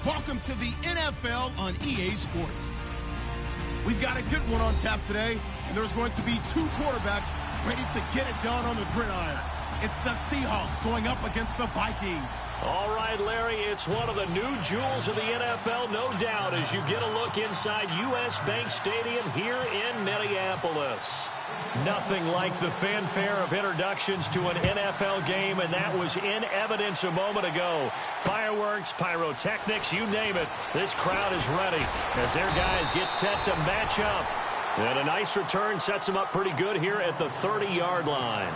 Welcome to the NFL on EA Sports. We've got a good one on tap today, and there's going to be two quarterbacks ready to get it done on the gridiron. It's the Seahawks going up against the Vikings. All right, Larry, it's one of the new jewels of the NFL, no doubt, as you get a look inside U.S. Bank Stadium here in Minneapolis. Nothing like the fanfare of introductions to an NFL game, and that was in evidence a moment ago. Fireworks, pyrotechnics, you name it. This crowd is ready as their guys get set to match up. And a nice return sets them up pretty good here at the 30-yard line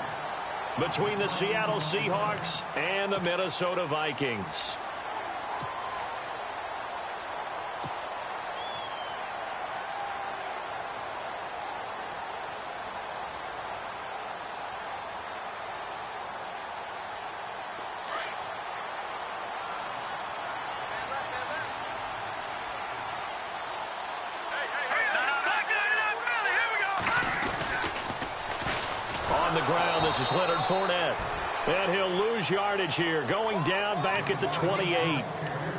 between the Seattle Seahawks and the Minnesota Vikings. On the ground, this is Leonard Fournette. And he'll lose yardage here, going down back at the 28.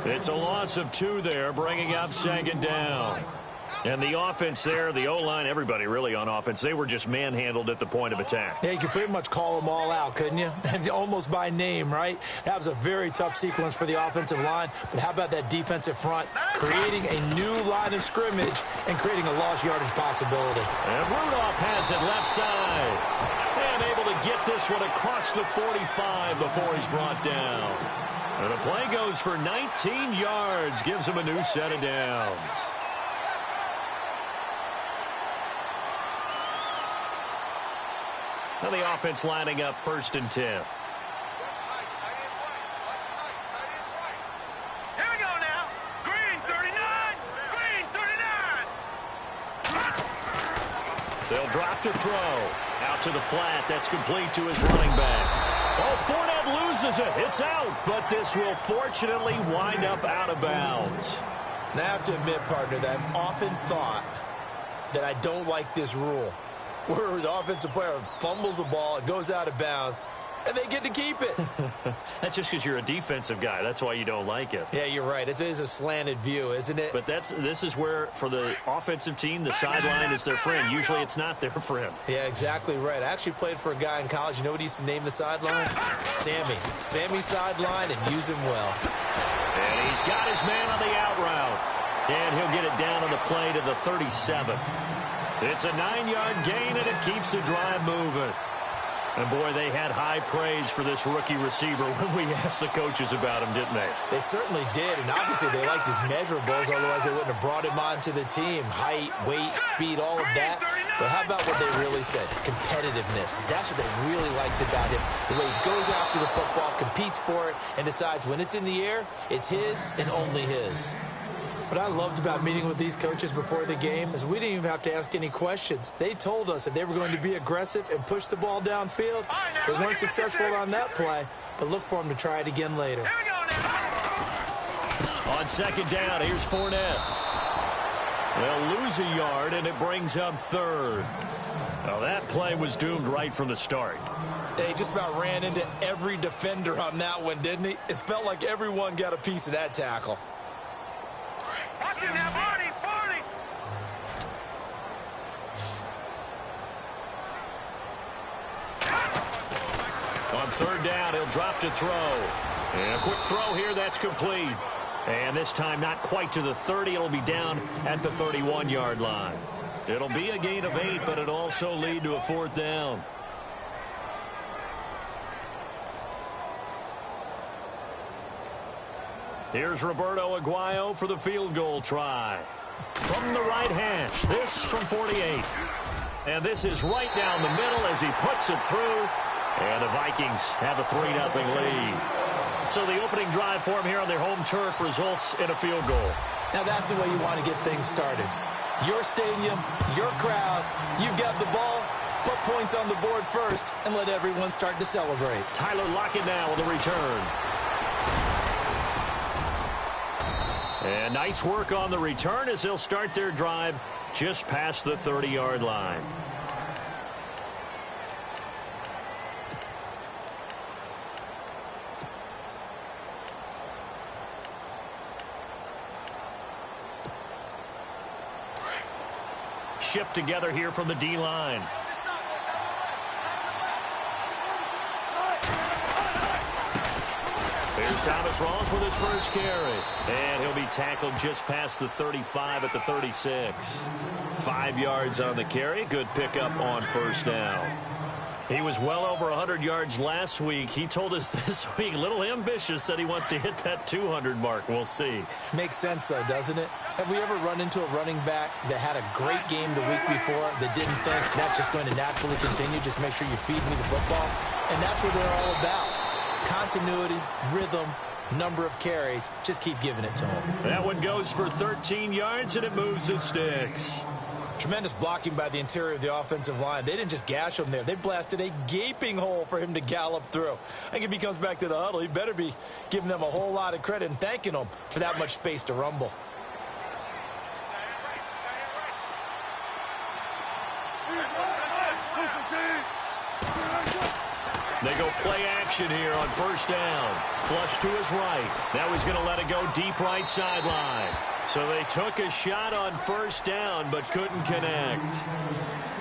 It's a loss of 2 there, bringing up second down. And the offense there, the O-line, everybody really on offense, they were just manhandled at the point of attack. Yeah, you could pretty much call them all out, couldn't you? Almost by name, right? That was a very tough sequence for the offensive line. But how about that defensive front, creating a new line of scrimmage and creating a lost yardage possibility. And Rudolph has it left side. And able to get this one across the 45 before he's brought down. And the play goes for 19 yards, gives him a new set of downs. Now the offense lining up 1st and 10. Here we go now. Green 39. Green 39. They'll drop to throw. Out to the flat. That's complete to his running back. Oh, Fournette loses it. It's out. But this will fortunately wind up out of bounds. And I have to admit, partner, that I've often thought that I don't like this rule, where the offensive player fumbles the ball, it goes out of bounds, and they get to keep it. That's just because you're a defensive guy. That's why you don't like it. Yeah, you're right. It is a slanted view, isn't it? But this is where, for the offensive team, the sideline is their friend. Usually it's not their friend. Yeah, exactly right. I actually played for a guy in college. You know what he used to name the sideline? Sammy. Sammy sideline, and use him well. And he's got his man on the out route. And he'll get it down on the play to the 37. It's a 9-yard gain, and it keeps the drive moving. And, boy, they had high praise for this rookie receiver when we asked the coaches about him, didn't they? They certainly did, and obviously they liked his measurables, otherwise they wouldn't have brought him onto the team. Height, weight, speed, all of that. But how about what they really said? Competitiveness. That's what they really liked about him. The way he goes after the football, competes for it, and decides when it's in the air, it's his and only his. What I loved about meeting with these coaches before the game is we didn't even have to ask any questions. They told us that they were going to be aggressive and push the ball downfield. They weren't successful on that play, but look for them to try it again later. On second down, here's Fournette. They'll lose a yard, and it brings up 3rd. Now, that play was doomed right from the start. They just about ran into every defender on that one, didn't he? It felt like everyone got a piece of that tackle. Watch it now, Barney, Barney. On 3rd down, he'll drop to throw. And a quick throw here, that's complete. And this time not quite to the 30. It'll be down at the 31-yard line. It'll be a gain of 8, but it'll also lead to a 4th down. Here's Roberto Aguayo for the field goal try. From the right hash, this from 48. And this is right down the middle as he puts it through. And the Vikings have a 3-0 lead. So the opening drive for him here on their home turf results in a field goal. Now that's the way you want to get things started. Your stadium, your crowd, you've got the ball, put points on the board first, and let everyone start to celebrate. Tyler Lockett now with a return. And nice work on the return as they'll start their drive just past the 30-yard line. shift together here from the D-line. Here's Thomas Rawls with his first carry. And he'll be tackled just past the 35 at the 36. 5 yards on the carry. Good pickup on first down. He was well over 100 yards last week. He told us this week, a little ambitious, said he wants to hit that 200 mark. We'll see. Makes sense, though, doesn't it? Have we ever run into a running back that had a great game the week before that didn't think that's just going to naturally continue? Just make sure you feed me the football. And that's what they're all about. Continuity, rhythm, number of carries. Just keep giving it to him. That one goes for 13 yards, and it moves the sticks. Tremendous blocking by the interior of the offensive line. They didn't just gash him there. They blasted a gaping hole for him to gallop through. I think if he comes back to the huddle, he better be giving them a whole lot of credit and thanking them for that much space to rumble. They go play action here on first down. Flush to his right. Now he's going to let it go deep right sideline. So they took a shot on first down but couldn't connect.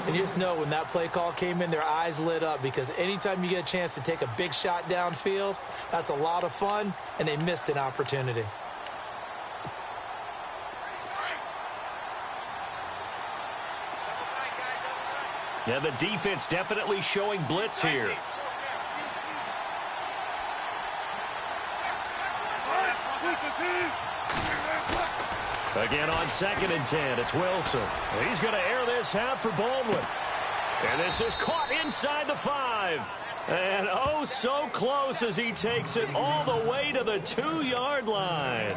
And you just know when that play call came in, their eyes lit up, because anytime you get a chance to take a big shot downfield, that's a lot of fun, and they missed an opportunity. Yeah, the defense definitely showing blitz here. Again on 2nd and 10, it's Wilson. He's going to air this out for Baldwin. And this is caught inside the 5. And oh, so close as he takes it all the way to the 2-yard line.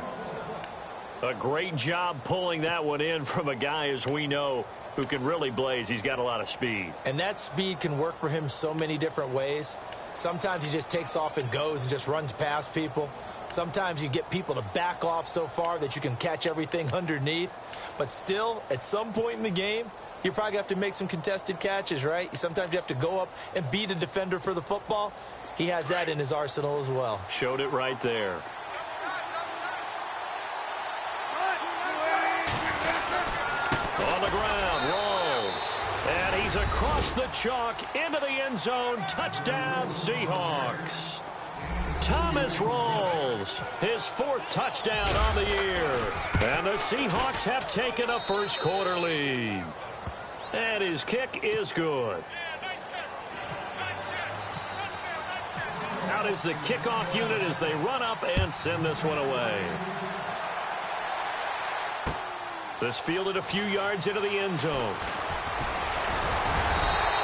A great job pulling that one in from a guy, as we know, who can really blaze. He's got a lot of speed. And that speed can work for him so many different ways. Sometimes he just takes off and goes and just runs past people. Sometimes you get people to back off so far that you can catch everything underneath. But still, at some point in the game, you probably have to make some contested catches, right? Sometimes you have to go up and beat a defender for the football. He has that in his arsenal as well. Showed it right there. On the ground, rolls. And he's across the chalk into the end zone. Touchdown, Seahawks. Thomas Rawls, his 4th touchdown on the year. And the Seahawks have taken a first-quarter lead. And his kick is good. Out is the kickoff unit as they run up and send this one away. This fielded a few yards into the end zone.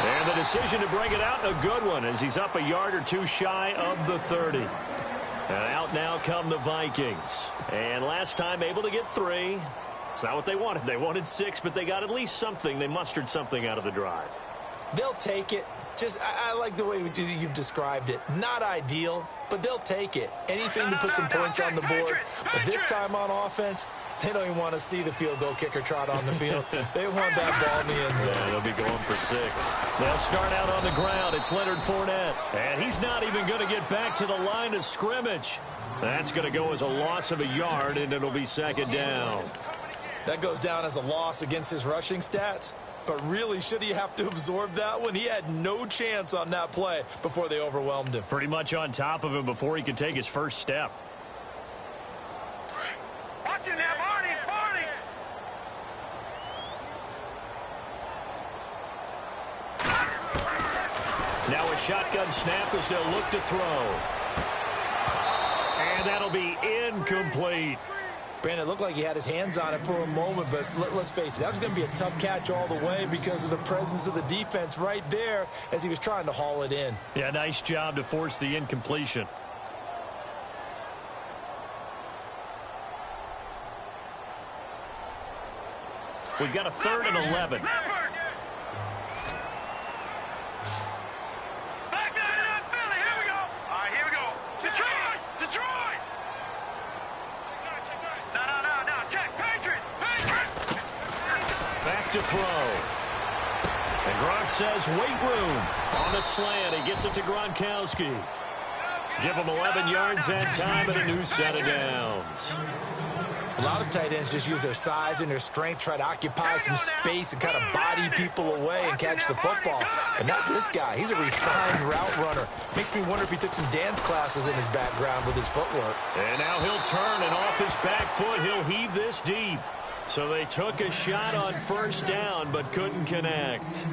And the decision to bring it out, a good one, as he's up a yard or two shy of the 30. And out now come the Vikings. And last time able to get 3. It's not what they wanted. They wanted 6, but they got at least something. They mustered something out of the drive. They'll take it. I like the way you've described it. Not ideal, but they'll take it. Anything to put some points on the board. But this time on offense, they don't even want to see the field goal kicker trot on the field. They want that ball in the end zone. Yeah, they'll be going for 6. They'll start out on the ground. It's Leonard Fournette. And he's not even going to get back to the line of scrimmage. That's going to go as a loss of a yard, and it'll be 2nd down. That goes down as a loss against his rushing stats. But really, should he have to absorb that one? He had no chance on that play before they overwhelmed him. Pretty much on top of him before he could take his first step. Watch him now, Barney, Barney. Now a shotgun snap as they'll look to throw. And that'll be incomplete. Brandon, it looked like he had his hands on it for a moment, but let's face it, that was going to be a tough catch all the way because of the presence of the defense right there as he was trying to haul it in. Yeah, nice job to force the incompletion. We've got a 3rd and 11. Back down, Philly. Here we go. All right, here we go. Detroit, Detroit. No. Check, Patriot. Back to throw. And Gronk says, wait room. On the slant, he gets it to Gronkowski. Give them 11 yards that time and a new set of downs. A lot of tight ends just use their size and their strength, try to occupy some space and kind of body people away and catch the football. But not this guy. He's a refined route runner. Makes me wonder if he took some dance classes in his background with his footwork. And now he'll turn, and off his back foot, he'll heave this deep. So they took a shot on first down, but couldn't connect.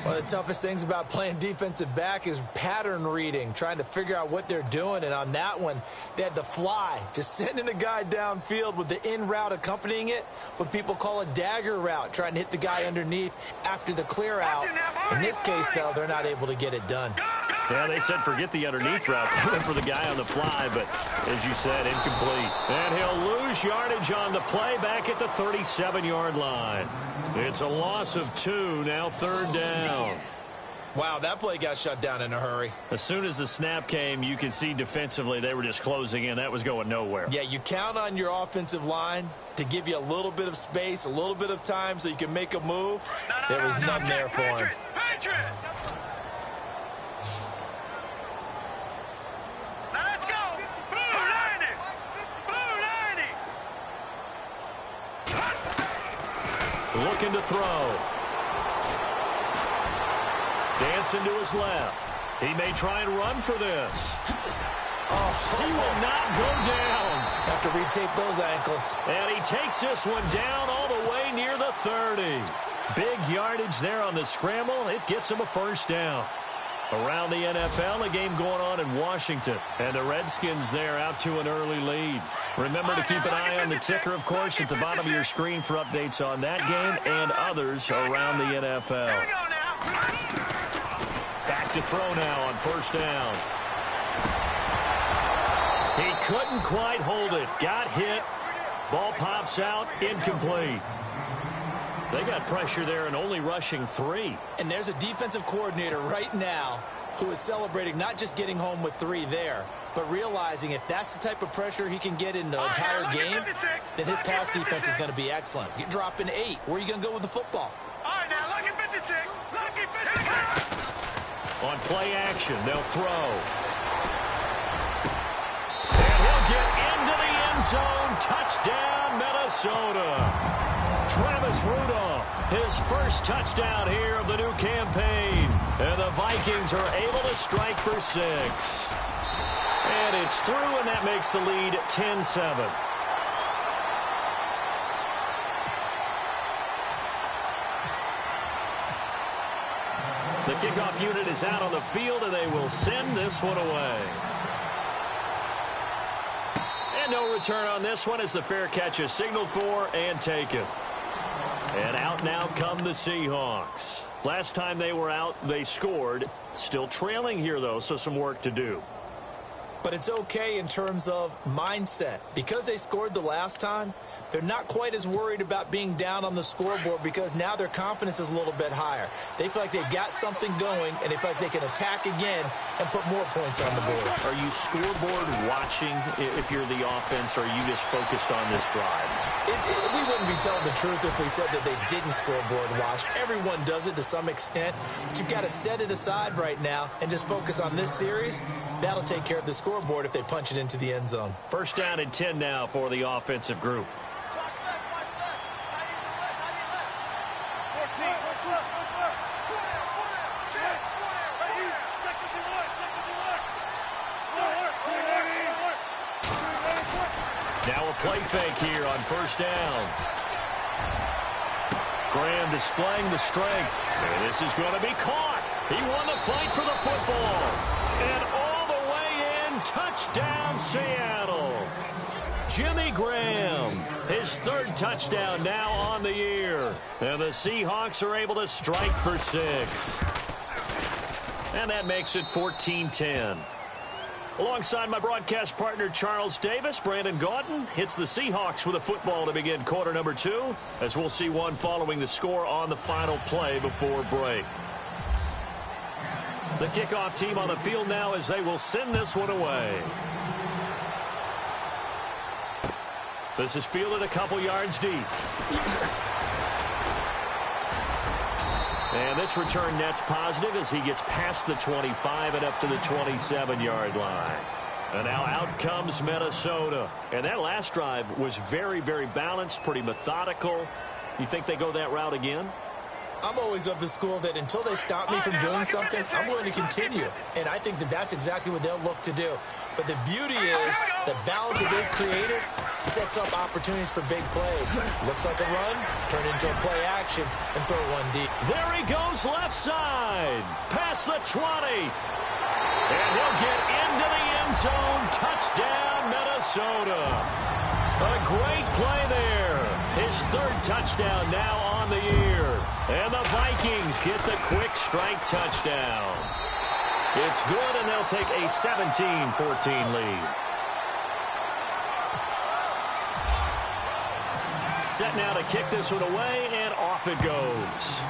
One of the toughest things about playing defensive back is pattern reading, trying to figure out what they're doing. And on that one, they had to fly, just sending a guy downfield with the in route accompanying it, what people call a dagger route, trying to hit the guy underneath after the clear out. In this case, though, they're not able to get it done. Yeah, they said forget the underneath route, going for the guy on the fly, but as you said, incomplete. And he'll lose yardage on the play back at the 37-yard line. It's a loss of 2, now third down. Wow, that play got shut down in a hurry. As soon as the snap came, you could see defensively they were just closing in. That was going nowhere. Yeah, you count on your offensive line to give you a little bit of space, a little bit of time so you can make a move. There was none there for him. Looking to throw. Dancing to his left. He may try and run for this. He will not go down. Have to retape those ankles. And he takes this one down all the way near the 30. Big yardage there on the scramble. It gets him a first down. Around the NFL, a game going on in Washington. And the Redskins there out to an early lead. Remember to keep an eye on the ticker, of course, at the bottom of your screen for updates on that game and others around the NFL. Back to throw now on first down. He couldn't quite hold it. Got hit. Ball pops out. Incomplete. They got pressure there and only rushing 3. And there's a defensive coordinator right now who is celebrating not just getting home with 3 there, but realizing if that's the type of pressure he can get in the entire game, then his pass defense is going to be excellent. You're dropping 8. Where are you going to go with the football? All right, now, lucky 56. Lucky 56. On play action, they'll throw. And he'll get into the end zone. Touchdown, Minnesota. Travis Rudolph, his first touchdown here of the new campaign. And the Vikings are able to strike for 6. And it's through, and that makes the lead 10-7. The kickoff unit is out on the field, and they will send this one away. And no return on this one as the fair catch is signaled for and taken. And out now come the Seahawks. Last time they were out, they scored. Still trailing here, though, so some work to do. But it's okay in terms of mindset. Because they scored the last time, they're not quite as worried about being down on the scoreboard because now their confidence is a little bit higher. They feel like they've got something going, and they feel like they can attack again and put more points on the board. Are you scoreboard watching if you're the offense, or are you just focused on this drive? We wouldn't be telling the truth if we said that they didn't scoreboard watch. Everyone does it to some extent, but you've got to set it aside right now and just focus on this series. That'll take care of the scoreboard if they punch it into the end zone. First down and 10 now for the offensive group. Now a play fake here on first down. Graham displaying the strength. And this is going to be caught. He won the fight for the football. And all the way in, touchdown Seattle. Jimmy Graham, his 3rd touchdown now on the year. And the Seahawks are able to strike for 6. And that makes it 14-10. Alongside my broadcast partner, Charles Davis, Brandon Gaudin hits the Seahawks with a football to begin quarter number 2, as we'll see one following the score on the final play before break. The kickoff team on the field now as they will send this one away. This is fielded a couple yards deep. And this return net's positive as he gets past the 25 and up to the 27-yard line. And now out comes Minnesota. And that last drive was very, very balanced, pretty methodical. You think they go that route again? I'm always of the school that until they stop me from doing something, I'm going to continue. And I think that that's exactly what they'll look to do. But the beauty is the balance that they've created sets up opportunities for big plays. Looks like a run, turn into a play action, and throw one deep. There he goes left side. Past the 20. And he'll get into the end zone. Touchdown, Minnesota. A great play there. His third touchdown now on the year. And the Vikings get the quick strike touchdown. It's good, and they'll take a 17-14 lead. Set now to kick this one away, and off it goes.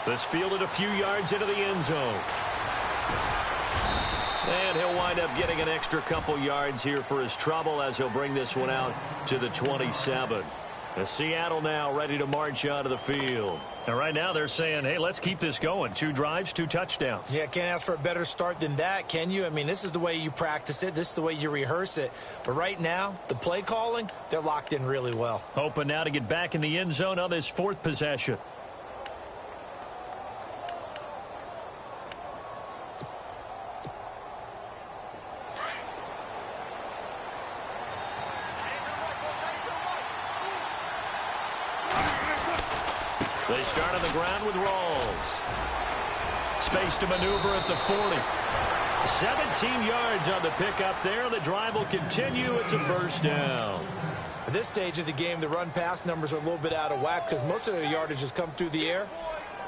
This fielded a few yards into the end zone. And he'll wind up getting an extra couple yards here for his trouble as he'll bring this one out to the 27. And Seattle now ready to march out of the field. And right now they're saying, hey, let's keep this going. 2 drives, 2 touchdowns. Yeah, can't ask for a better start than that, can you? I mean, this is the way you practice it. This is the way you rehearse it. But right now, the play calling, they're locked in really well. Hoping now to get back in the end zone on this 4th possession. They start on the ground with Rawls. Space to maneuver at the 40. 17 yards on the pickup there. The drive will continue. It's a first down. At this stage of the game, the run-pass numbers are a little bit out of whack because most of their yardage has come through the air.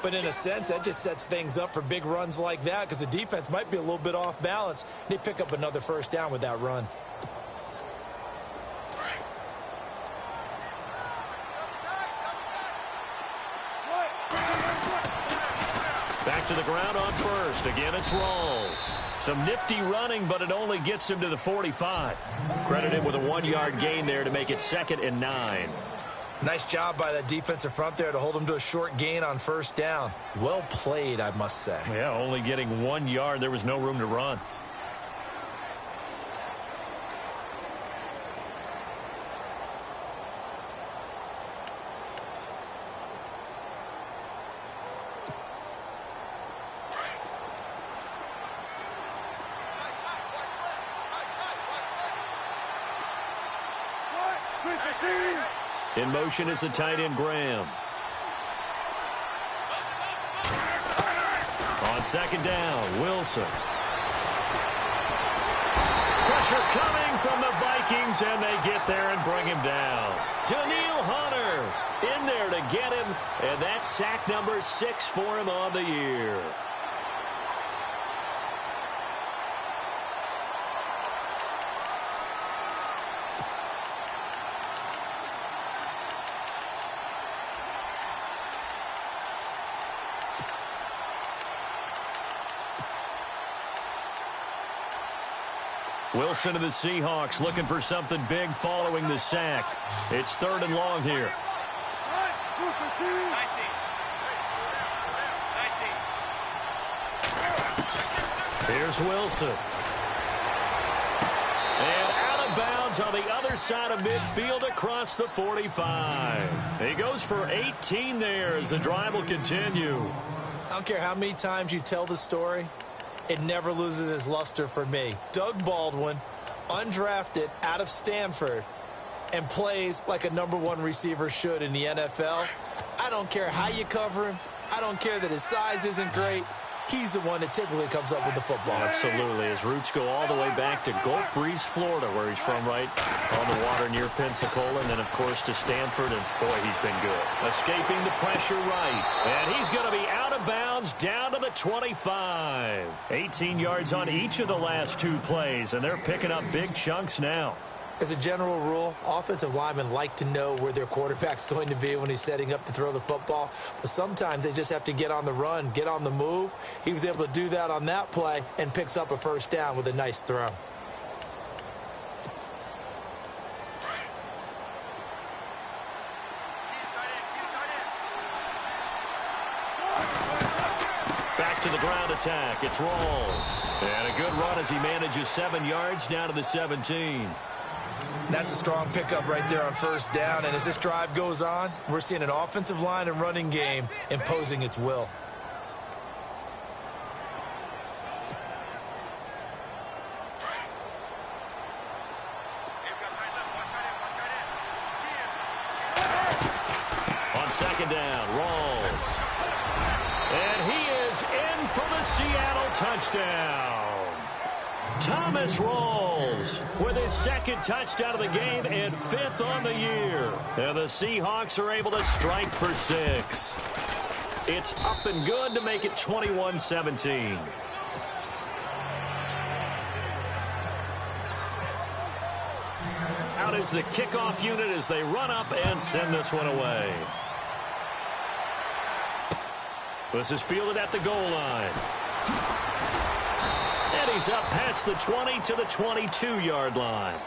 But in a sense, that just sets things up for big runs like that because the defense might be a little bit off balance. They pick up another first down with that run. Back to the ground on first. Again, it's Rawls. Some nifty running, but it only gets him to the 45. Credited with a 1-yard gain there to make it 2nd and 9. Nice job by that defensive front there to hold him to a short gain on first down. Well played, I must say. Yeah, only getting 1 yard. There was no room to run. In motion is the tight end, Graham. On second down, Wilson. Pressure coming from the Vikings, and they get there and bring him down. Daniil Hunter in there to get him, and that's sack number 6 for him on the year. Wilson of the Seahawks looking for something big following the sack. It's 3rd and long here. Here's Wilson. And out of bounds on the other side of midfield across the 45. He goes for 18 there as the drive will continue. I don't care how many times you tell the story, it never loses its luster for me. Doug Baldwin, undrafted out of Stanford, and plays like a #1 receiver should in the NFL. I don't care how you cover him. I don't care that his size isn't great. He's the one that typically comes up with the football. Absolutely. His roots go all the way back to Gulf Breeze, Florida, where he's from, right on the water near Pensacola, and then, of course, to Stanford, and, boy, he's been good. Escaping the pressure right, and he's going to be out of bounds down to the 25. 18 yards on each of the last 2 plays, and they're picking up big chunks now. As a general rule, offensive linemen like to know where their quarterback's going to be when he's setting up to throw the football. But sometimes they just have to get on the run, get on the move. He was able to do that on that play and picks up a first down with a nice throw. Back to the ground attack. It's Rawls. And a good run as he manages 7 yards down to the 17. That's a strong pickup right there on first down. And as this drive goes on, we're seeing an offensive line and running game imposing its will. On second down, Rawls. And he is in for the Seattle touchdown. Thomas Rawls with his second touchdown of the game and 5th on the year. And the Seahawks are able to strike for 6. It's up and good to make it 21-17. Out is the kickoff unit as they run up and send this one away. This is fielded at the goal line. And he's up past the 20 to the 22-yard line.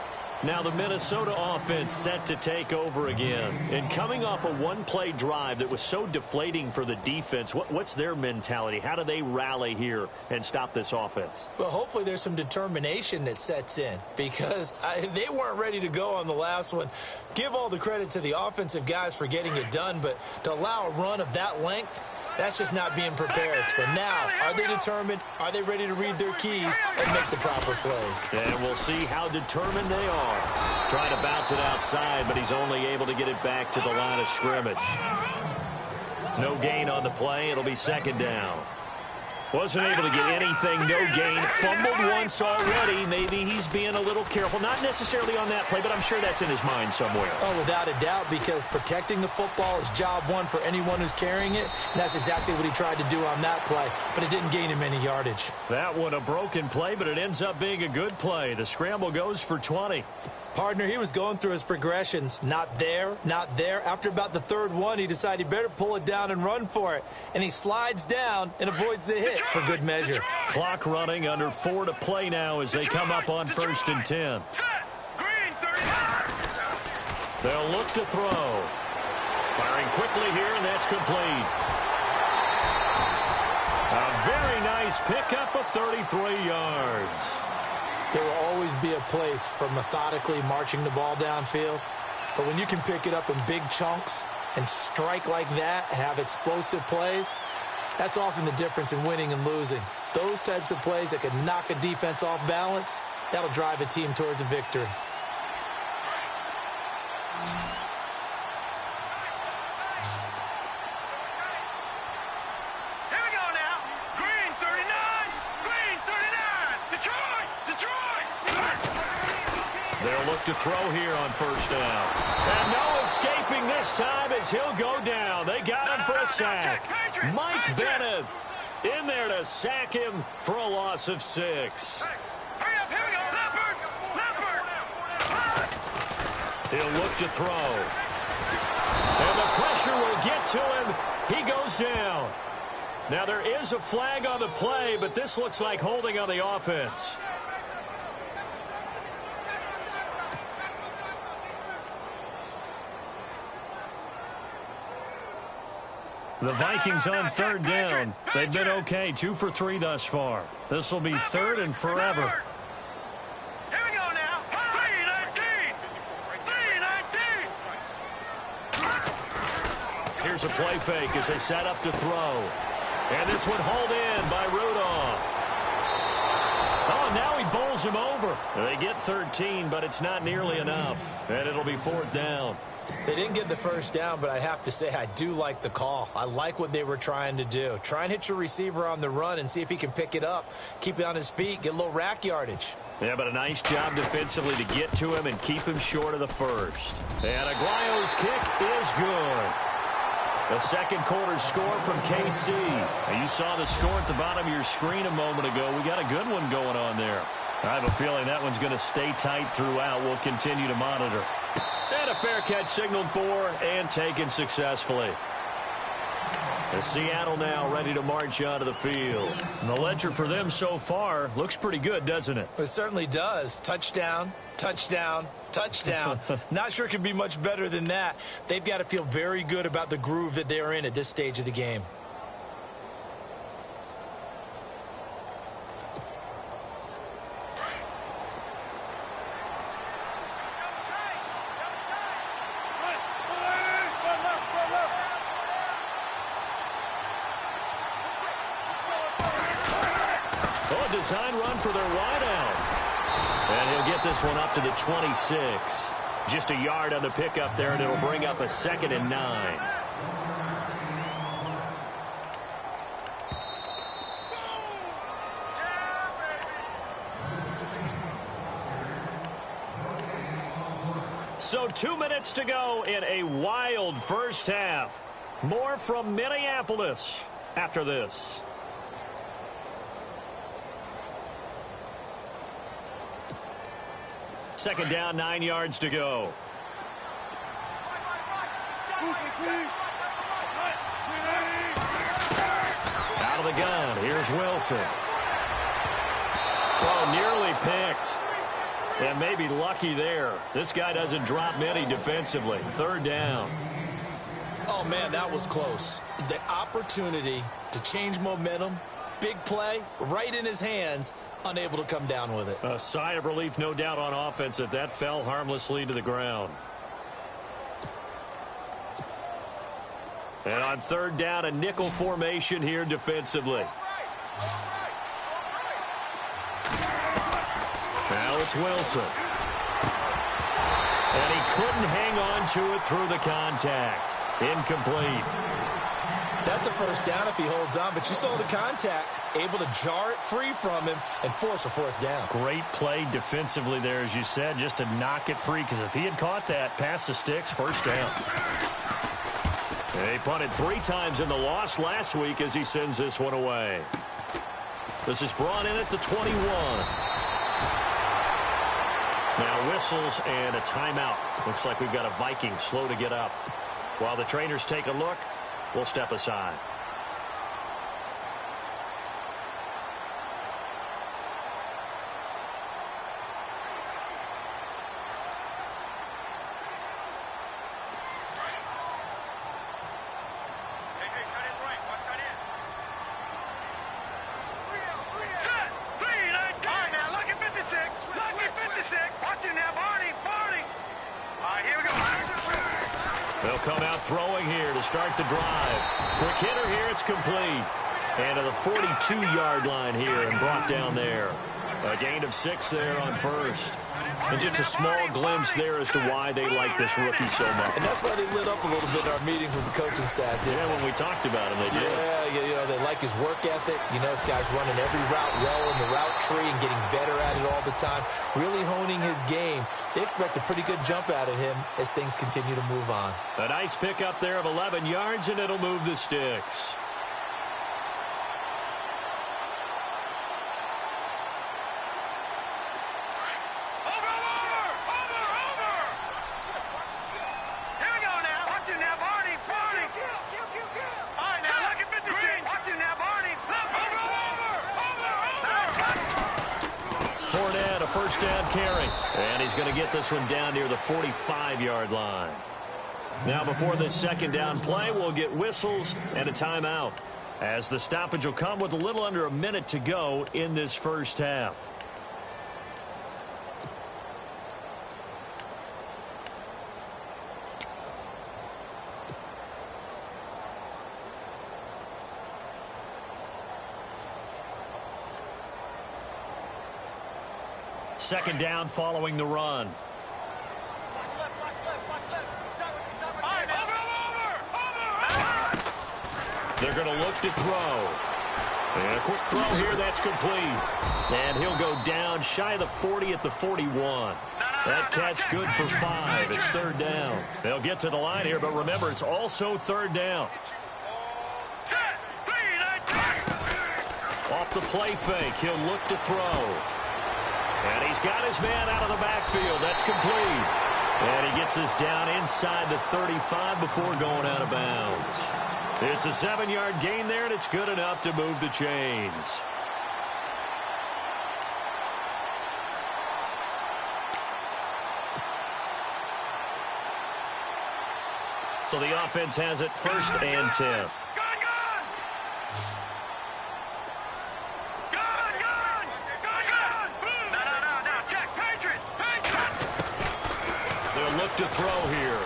Now the Minnesota offense set to take over again. And coming off a one-play drive that was so deflating for the defense, what's their mentality? How do they rally here and stop this offense? Well, hopefully there's some determination that sets in because they weren't ready to go on the last one. Give all the credit to the offensive guys for getting it done, but to allow a run of that length, that's just not being prepared. So now, are they determined? Are they ready to read their keys and make the proper plays? And we'll see how determined they are. Trying to bounce it outside, but he's only able to get it back to the line of scrimmage. No gain on the play. It'll be second down. Wasn't able to get anything, no gain. Fumbled once already. Maybe he's being a little careful. Not necessarily on that play, but I'm sure that's in his mind somewhere. Oh, without a doubt, because protecting the football is job one for anyone who's carrying it, and that's exactly what he tried to do on that play, but it didn't gain him any yardage. That one a broken play, but it ends up being a good play. The scramble goes for 20. Partner, he was going through his progressions. Not there, not there. After about the third one, he decided he better pull it down and run for it. And he slides down and avoids the hit for good measure. Clock running, under 4 to play now as they come up on 1st and 10. They'll look to throw. Firing quickly here, and that's complete. A very nice pickup of 33 yards. There will always be a place for methodically marching the ball downfield. But when you can pick it up in big chunks and strike like that, have explosive plays, that's often the difference in winning and losing. Those types of plays that can knock a defense off balance, that'll drive a team towards a victory. They'll look to throw here on first down. And no escaping this time as he'll go down. They got him for a sack. Mike Bennett in there to sack him for a loss of 6. He'll look to throw. And the pressure will get to him. He goes down. Now there is a flag on the play, but this looks like holding on the offense. The Vikings on third down. They've been okay, 2 for 3 thus far. This will be 3rd and forever. Here we go now. 3-19. Here's a play fake as they set up to throw. And this one hauled in by Rudolph. Oh, now he bowls him over. They get 13, but it's not nearly enough. And it'll be 4th down. They didn't get the first down, but I have to say I do like the call. I like what they were trying to do. Try and hit your receiver on the run and see if he can pick it up. Keep it on his feet, get a little rack yardage. Yeah, but a nice job defensively to get to him and keep him short of the first. And Aguayo's kick is good. The second quarter score from KC. Now, you saw the score at the bottom of your screen a moment ago. We got a good one going on there. I have a feeling that one's going to stay tight throughout. We'll continue to monitor. And a fair catch signaled for and taken successfully. As Seattle now ready to march onto the field. And the ledger for them so far looks pretty good, doesn't it? It certainly does. Touchdown, touchdown, touchdown. Not sure it could be much better than that. They've got to feel very good about the groove that they're in at this stage of the game. Oh, a design run for their wideout. And he'll get this one up to the 26. Just a yard on the pickup there, and it'll bring up a 2nd and 9. So 2 minutes to go in a wild first half. More from Minneapolis after this. Second down, 9 yards to go. Out of the gun, here's Wilson. Oh, nearly picked. And maybe lucky there. This guy doesn't drop many defensively. 3rd down. Oh, man, that was close. The opportunity to change momentum, big play, right in his hands, unable to come down with it. A sigh of relief, no doubt, on offense that fell harmlessly to the ground. And on 3rd down, a nickel formation here defensively. Now it's Wilson. And he couldn't hang on to it through the contact. Incomplete. That's a first down if he holds on, but you saw the contact, able to jar it free from him and force a 4th down. Great play defensively there, as you said, just to knock it free, because if he had caught that, past the sticks, 1st down. He punted 3 times in the loss last week as he sends this one away. This is brought in at the 21. Now whistles and a timeout. Looks like we've got a Viking slow to get up. While the trainers take a look, we'll step aside. They'll come out throwing here to start the drive. Quick hitter here, it's complete. And to the 42-yard line here and brought down there. A gain of 6 there on 1st. And just a small glimpse there as to why they like this rookie so much. And that's why they lit up a little bit in our meetings with the coaching staff. Yeah, when we talked about him, they did. Yeah, you know, they like his work ethic. You know, this guy's running every route well in the route tree and getting better at it all the time. Really honing his game. They expect a pretty good jump out of him as things continue to move on. A nice pickup there of 11 yards, and it'll move the sticks. First down carry. And he's going to get this one down near the 45-yard line. Now before this 2nd down play, we'll get whistles and a timeout, as the stoppage will come with a little under a minute to go in this first half. Second down following the run. They're going to look to throw. And a quick throw here, that's complete. And he'll go down shy of the 40 at the 41. That catch good for 5. It's 3rd down. They'll get to the line here, but remember, it's also 3rd down. Off the play fake, he'll look to throw. And he's got his man out of the backfield. That's complete. And he gets this down inside the 35 before going out of bounds. It's a 7-yard gain there, and it's good enough to move the chains. So the offense has it 1st and 10. To throw here.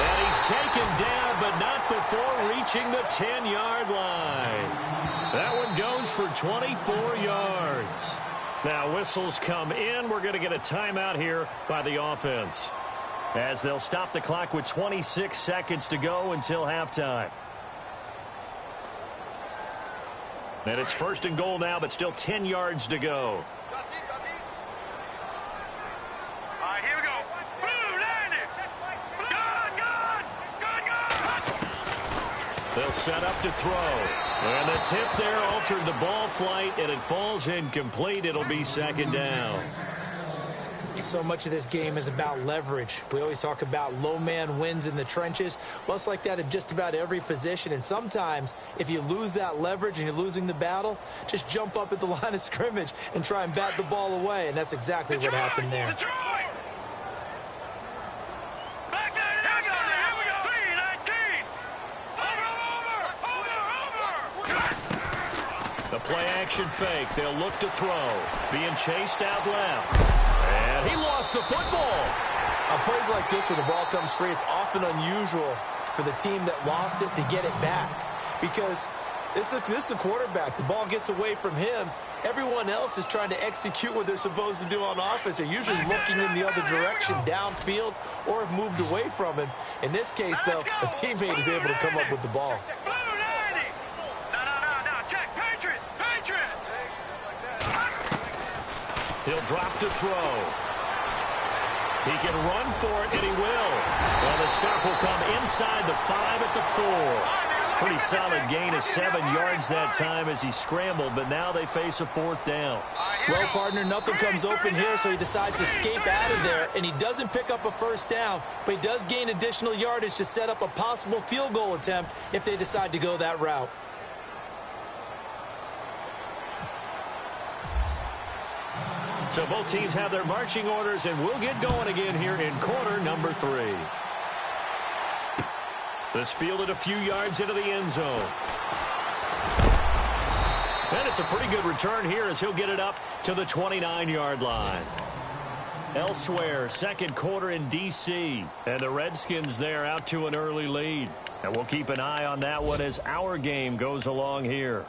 And he's taken down, but but not before reaching the 10-yard line. That one goes for 24 yards. Now whistles come in. We're going to get a timeout here by the offense, as they'll stop the clock with 26 seconds to go until halftime. And it's 1st and goal now, but still 10 yards to go. All right, here we go. Blue, land it. Good. They'll set up to throw. And the tip there altered the ball flight, and it falls incomplete. It'll be 2nd down. So much of this game is about leverage. We always talk about low man wins in the trenches. Well, it's like that in just about every position. And sometimes, if you lose that leverage and you're losing the battle, just jump up at the line of scrimmage and try and bat the ball away. And that's exactly what happened there. Detroit! Back there, here we go. 3-19. Over. The play action fake. They'll look to throw. Being chased out left. And he lost the football. On plays like this where the ball comes free, it's often unusual for the team that lost it to get it back. Because this is a quarterback. The ball gets away from him. Everyone else is trying to execute what they're supposed to do on offense. They're usually looking in the other direction, downfield, or have moved away from him. In this case, though, a teammate is able to come up with the ball. Blue 90. No. Check. Patriot. He'll drop to throw. He can run for it, and he will. Well, the stop will come inside the 5 at the 4. Pretty solid gain of 7 yards that time as he scrambled, but now they face a 4th down. Well, partner, nothing comes open here, so he decides to escape out of there, and he doesn't pick up a 1st down, but he does gain additional yardage to set up a possible field goal attempt if they decide to go that route. So both teams have their marching orders, and we'll get going again here in quarter number 3. This fielded a few yards into the end zone. And it's a pretty good return here as he'll get it up to the 29-yard line. Elsewhere, 2nd quarter in D.C., and the Redskins there out to an early lead. And we'll keep an eye on that one as our game goes along here.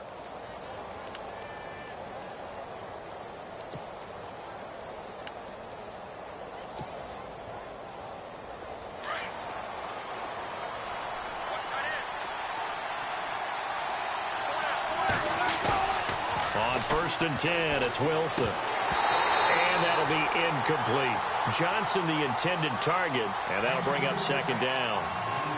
On 1st and 10, it's Wilson. And that'll be incomplete. Johnson, the intended target, and that'll bring up 2nd down.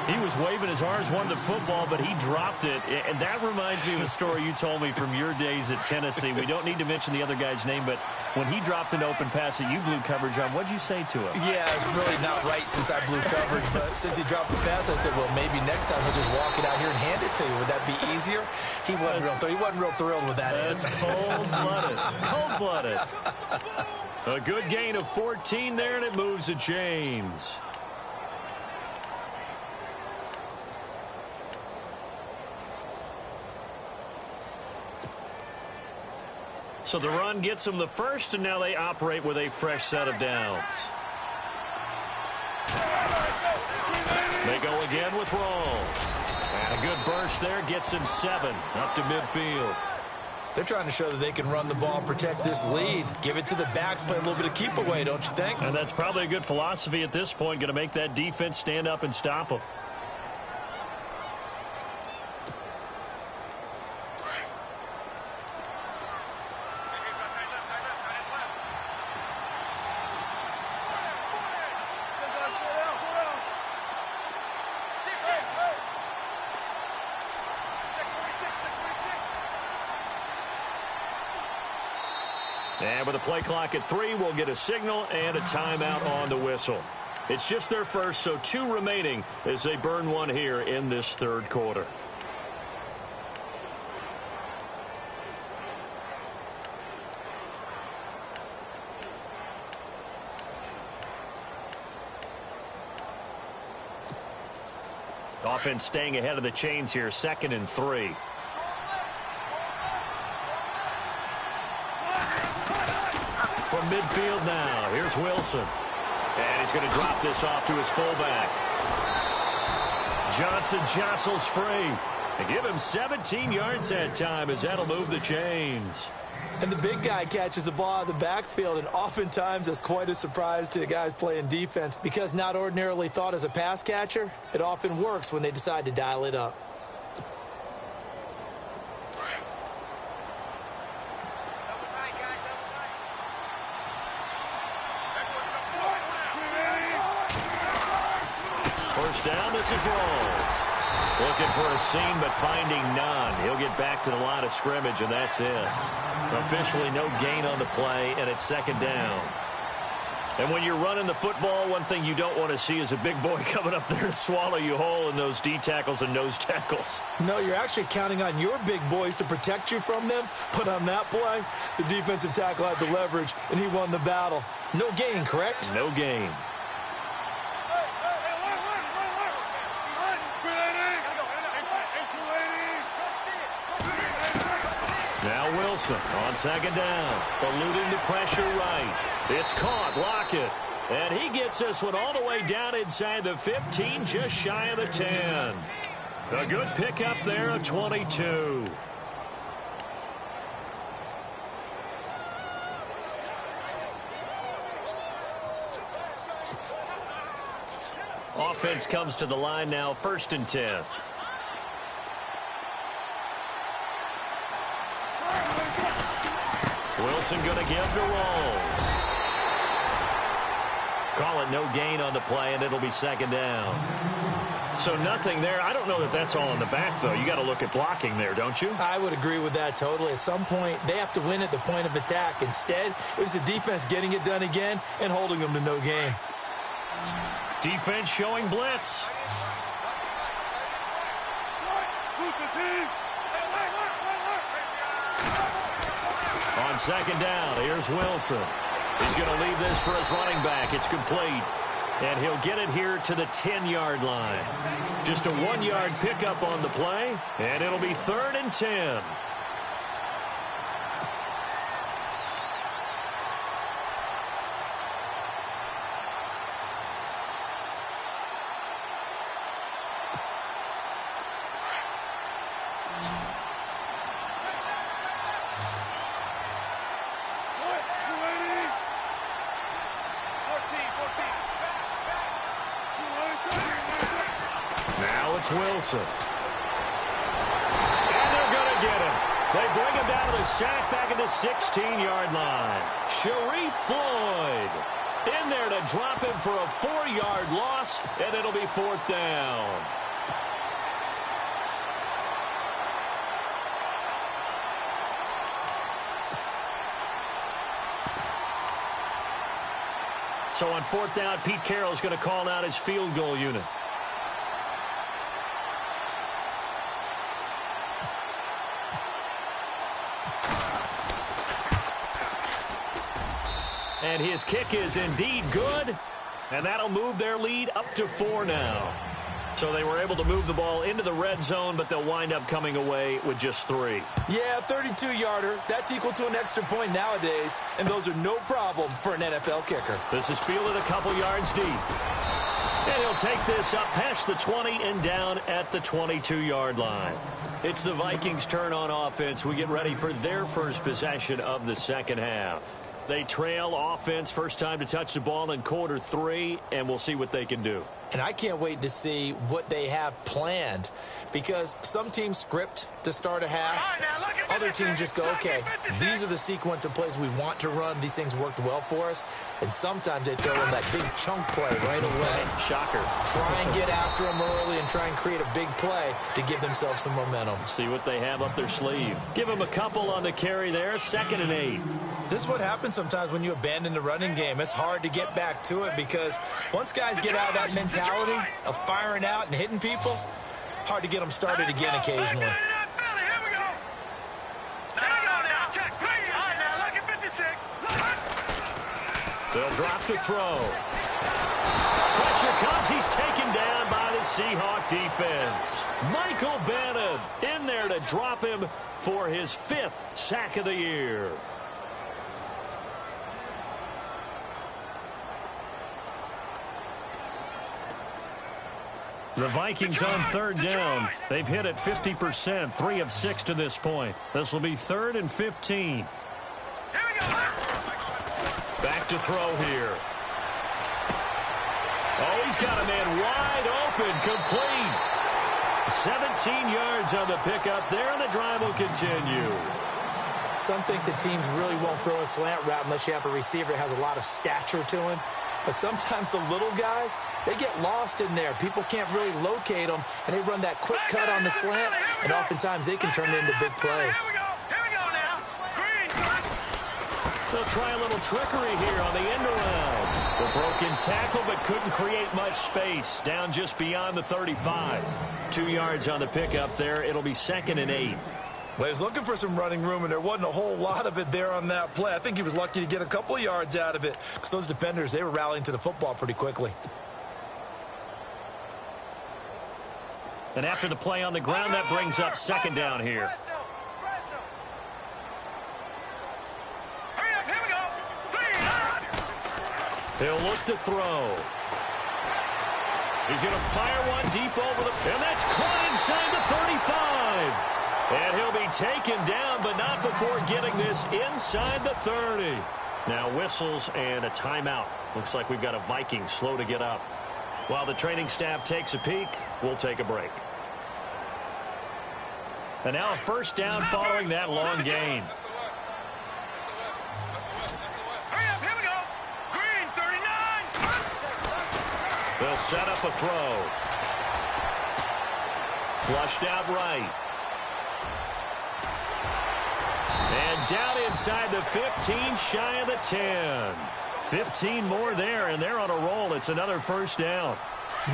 He was waving his arms, wanted the football, but he dropped it. And that reminds me of a story you told me from your days at Tennessee. We don't need to mention the other guy's name, but when he dropped an open pass that you blew coverage on, what'd you say to him? Yeah, it's really not right since I blew coverage, but since he dropped the pass, I said, well, maybe next time he'll just walk it out here and hand it to you. Would that be easier? He wasn't real thrilled with that answer. Cold-blooded. Cold-blooded. A good gain of 14 there, and it moves the chains. So the run gets them the first, and now they operate with a fresh set of downs. They go again with Rawls. And a good burst there gets him 7 up to midfield. They're trying to show that they can run the ball and protect this lead. Give it to the backs, play a little bit of keep away, don't you think? And that's probably a good philosophy at this point, going to make that defense stand up and stop them. And with the play clock at 3, we'll get a signal and a timeout on the whistle. It's just their first, so 2 remaining as they burn one here in this 3rd quarter. Offense staying ahead of the chains here, 2nd and 3. From midfield now, here's Wilson. And he's going to drop this off to his fullback. Johnson jostles free. They give him 17 yards that time as that'll move the chains. And the big guy catches the ball out of the backfield, and oftentimes it's quite a surprise to the guys playing defense because not ordinarily thought as a pass catcher, it often works when they decide to dial it up. First down, this is Rawls. Looking for a seam, but finding none. He'll get back to the line of scrimmage, and that's it. Officially no gain on the play, and it's second down. And when you're running the football, one thing you don't want to see is a big boy coming up there and swallow you whole in those D tackles and nose tackles. No, you're actually counting on your big boys to protect you from them. But on that play, the defensive tackle had the leverage, and he won the battle. No gain, correct? No gain. Now Wilson on second down, eluding the pressure right. It's caught, Lockett. And he gets this one all the way down inside the 15, just shy of the 10. A good pickup there, a 22. Offense comes to the line now, 1st and 10. Wilson going to give to Rawls. Call it no gain on the play, and it'll be second down. So nothing there. I don't know that that's all in the back, though. You got to look at blocking there, don't you? I would agree with that totally. At some point, they have to win at the point of attack. Instead, it was the defense getting it done again and holding them to no gain. Defense showing blitz. On second down, here's Wilson. He's going to leave this for his running back. It's complete. And he'll get it here to the 10-yard line. Just a 1-yard pickup on the play, and it'll be 3rd and 10. It's Wilson. And they're going to get him. They bring him down to the sack back at the 16-yard line. Sharif Floyd in there to drop him for a 4-yard loss, and it'll be 4th down. So on 4th down, Pete Carroll's going to call out his field goal unit. And his kick is indeed good, and that'll move their lead up to 4 now. So they were able to move the ball into the red zone, but they'll wind up coming away with just 3. Yeah, 32-yarder. That's equal to an extra point nowadays, and those are no problem for an NFL kicker. This is fielded a couple yards deep. And he'll take this up past the 20 and down at the 22-yard line. It's the Vikings' turn on offense. We get ready for their first possession of the second half. They trail offense, first time to touch the ball in quarter 3, and we'll see what they can do. And I can't wait to see what they have planned, because some teams script to start a half. Other teams just go, okay, these are the sequence of plays we want to run. These things worked well for us. And sometimes they throw in that big chunk play right away. Shocker. Try and get after them early and try and create a big play to give themselves some momentum. See what they have up their sleeve. Give them a couple on the carry there, 2nd and 8. This is what happens sometimes when you abandon the running game. It's hard to get back to it because once guys get out of that mentality of firing out and hitting people, hard to get them started again occasionally. They'll drop to throw. Pressure comes. He's taken down by the Seahawk defense. Michael Bannon in there to drop him for his 5th sack of the year. The Vikings on third down. They've hit it 50%, 3 of 6 to this point. This will be 3rd and 15. Back to throw here. Oh, he's got a man wide open, complete. 17 yards on the pickup there, and the drive will continue. Some think the teams really won't throw a slant route unless you have a receiver that has a lot of stature to him. But sometimes the little guys, they get lost in there. People can't really locate them, and they run that quick cut on the slant, and oftentimes they can turn it into big plays. They'll try a little trickery here on the end around. The broken tackle, but couldn't create much space. Down just beyond the 35. 2 yards on the pickup there. It'll be 2nd and 8. Well, he was looking for some running room, and there wasn't a whole lot of it there on that play. I think he was lucky to get a couple of yards out of it because those defenders, they were rallying to the football pretty quickly. And after the play on the ground, that brings up 2nd down here. He'll look to throw. He's going to fire one deep over the... And that's caught inside the 35. And he'll be taken down, but not before getting this inside the 30. Now whistles and a timeout. Looks like we've got a Viking slow to get up. While the training staff takes a peek, we'll take a break. And now a 1st down following that long gain. They'll set up a throw. Flushed out right. And down inside the 15, shy of the 10. 15 more there, and they're on a roll. It's another 1st down.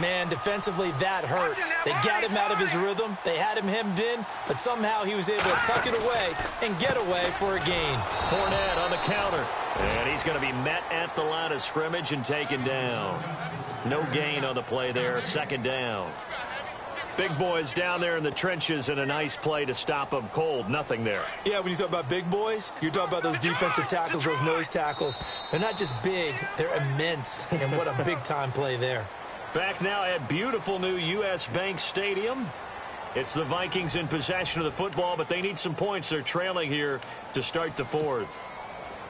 Man, defensively, that hurts. They got him out of his rhythm. They had him hemmed in, but somehow he was able to tuck it away and get away for a gain. Fournette on the counter. And he's going to be met at the line of scrimmage and taken down. No gain on the play there. 2nd down. Big boys down there in the trenches, and a nice play to stop them cold. Nothing there. Yeah, when you talk about big boys, you're talking about those defensive tackles, those nose tackles. They're not just big, they're immense. And what a big-time play there. Back now at beautiful new U.S. Bank Stadium. It's the Vikings in possession of the football, but they need some points. They're trailing here to start the 4th.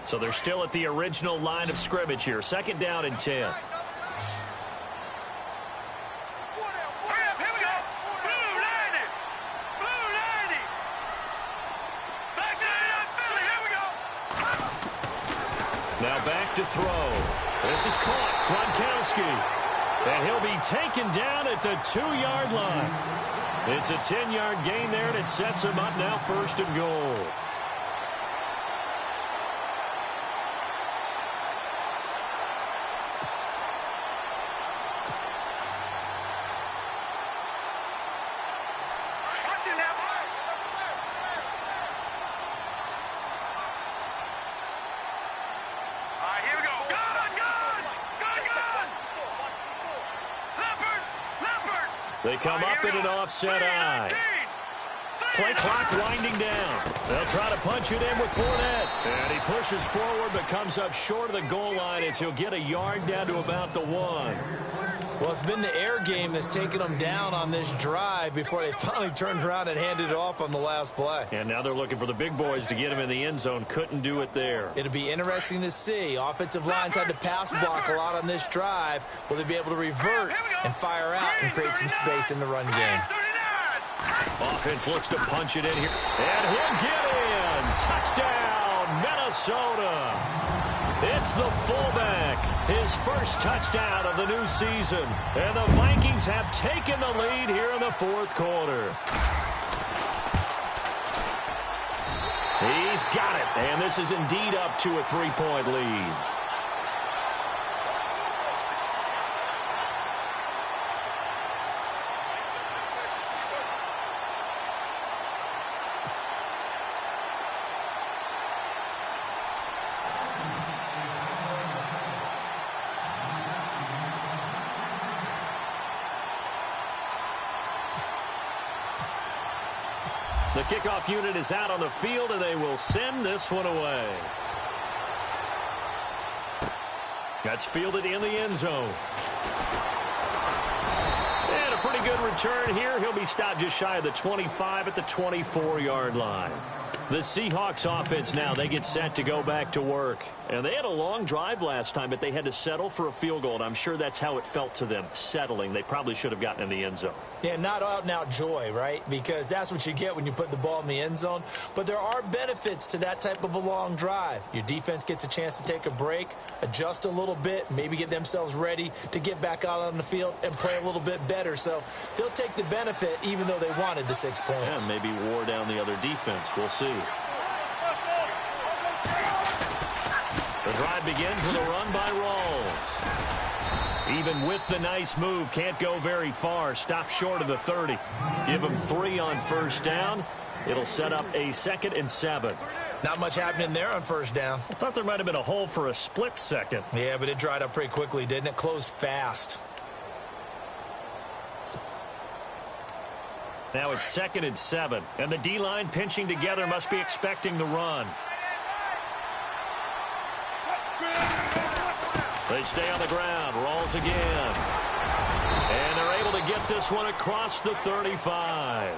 So they're still at the original line of scrimmage here. 2nd down and 10. Now back to throw. This is caught. Gronkowski. And he'll be taken down at the 2-yard line. It's a 10-yard gain there, and it sets him up now 1st and goal. They come up in an offset eye. Play clock winding down. They'll try to punch it in with Fournette. And he pushes forward but comes up short of the goal line as he'll get a yard down to about the 1. Well, it's been the air game that's taken them down on this drive before they finally turned around and handed it off on the last play. And now they're looking for the big boys to get him in the end zone. Couldn't do it there. It'll be interesting to see. Offensive lines had to pass block a lot on this drive. Will they be able to revert and fire out and create some space in the run game? Offense looks to punch it in here. And he'll get in. Touchdown, Minnesota. It's the fullback, his 1st touchdown of the new season. And the Vikings have taken the lead here in the 4th quarter. He's got it, and this is indeed up to a 3-point lead. The kickoff unit is out on the field, and they will send this one away. That's fielded in the end zone. And a pretty good return here. He'll be stopped just shy of the 25 at the 24-yard line. The Seahawks offense now, they get set to go back to work. And they had a long drive last time, but they had to settle for a field goal. And I'm sure that's how it felt to them, settling. They probably should have gotten in the end zone. Yeah, not out-and-out joy, right? Because that's what you get when you put the ball in the end zone. But there are benefits to that type of a long drive. Your defense gets a chance to take a break, adjust a little bit, maybe get themselves ready to get back out on the field and play a little bit better. So they'll take the benefit even though they wanted the 6 points. Yeah, maybe wore down the other defense. We'll see. The drive begins with a run by Rawls. Even with the nice move, can't go very far. Stop short of the 30. Give him 3 on first down. It'll set up a 2nd and 7. Not much happening there on first down. I thought there might have been a hole for a split second. Yeah, but it dried up pretty quickly, didn't it? Closed fast. Now it's 2nd and 7. And the D-line pinching together must be expecting the run. They stay on the ground. Rawls again. And they're able to get this one across the 35.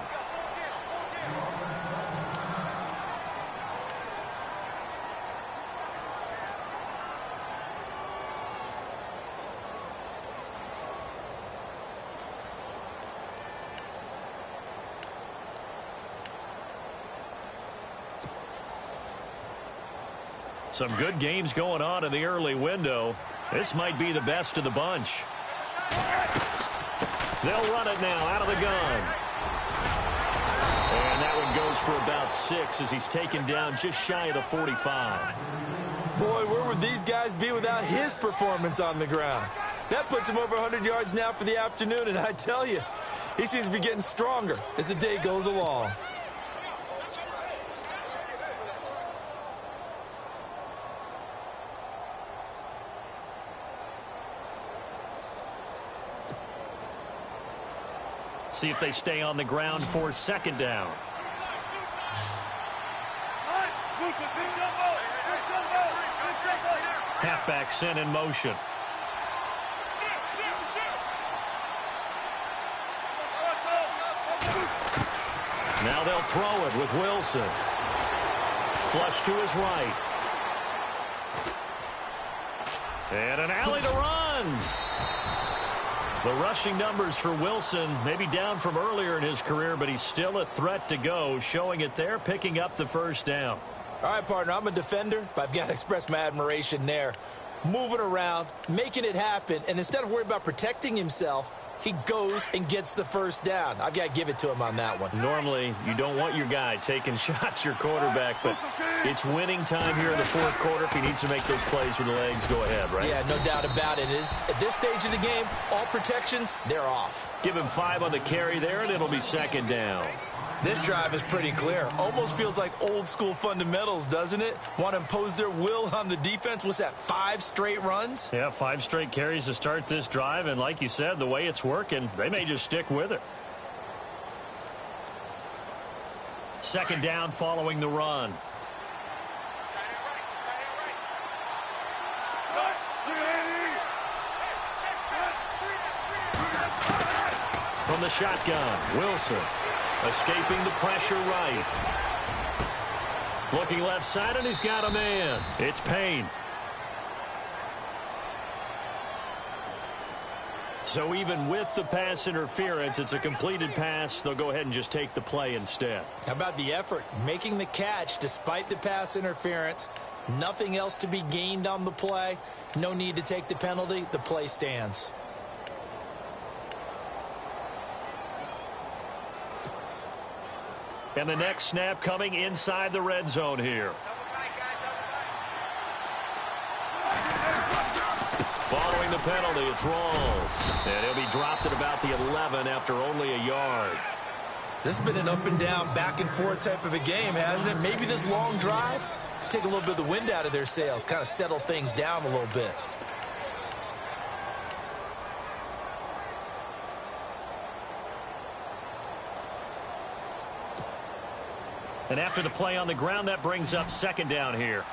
Some good games going on in the early window. This might be the best of the bunch. They'll run it now out of the gun. And that one goes for about 6 as he's taken down just shy of the 45. Boy, where would these guys be without his performance on the ground? That puts him over 100 yards now for the afternoon, and I tell you, he seems to be getting stronger as the day goes along. See if they stay on the ground for 2nd down. Halfback sent in motion. Now they'll throw it with Wilson. Flush to his right. And an alley to run. The rushing numbers for Wilson maybe down from earlier in his career, but he's still a threat to go, showing it there, picking up the first down. All right, partner, I'm a defender, but I've got to express my admiration there. Moving around, making it happen, and instead of worrying about protecting himself, he goes and gets the first down. I've got to give it to him on that one. Normally, you don't want your guy taking shots, your quarterback, but it's winning time here in the 4th quarter. If he needs to make those plays with the legs, go ahead, right? Yeah, no doubt about it. At this stage of the game, all protections, they're off. Give him 5 on the carry there, and it'll be 2nd down. This drive is pretty clear. Almost feels like old school fundamentals, doesn't it? Want to impose their will on the defense. What's that, 5 straight runs? Yeah, 5 straight carries to start this drive, and like you said, the way it's working, they may just stick with it. 2nd down following the run. From the shotgun, Wilson. Escaping the pressure right. Looking left side, and he's got a man. It's Payne. So even with the pass interference, it's a completed pass. They'll go ahead and just take the play instead. How about the effort? Making the catch despite the pass interference. Nothing else to be gained on the play. No need to take the penalty. The play stands. And the next snap coming inside the red zone here. Following the penalty, it's Rawls. And he'll be dropped at about the 11 after only a yard. This has been an up and down, back and forth type of a game, hasn't it? Maybe this long drive, take a little bit of the wind out of their sails, kind of settle things down a little bit. And after the play on the ground, that brings up 2nd down here.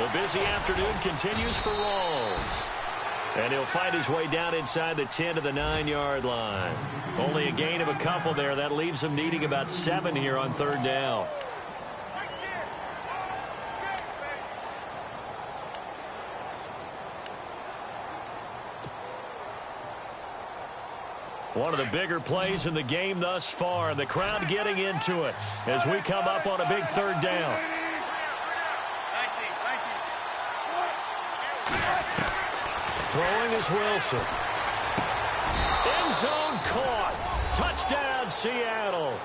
The busy afternoon continues for Rawls. And he'll fight his way down inside the 10 to the 9-yard line. Only a gain of a couple there. That leaves him needing about 7 here on 3rd down. One of the bigger plays in the game thus far, and the crowd getting into it as we come up on a big 3rd down. Throwing is Wilson. End zone caught. Touchdown, Seattle.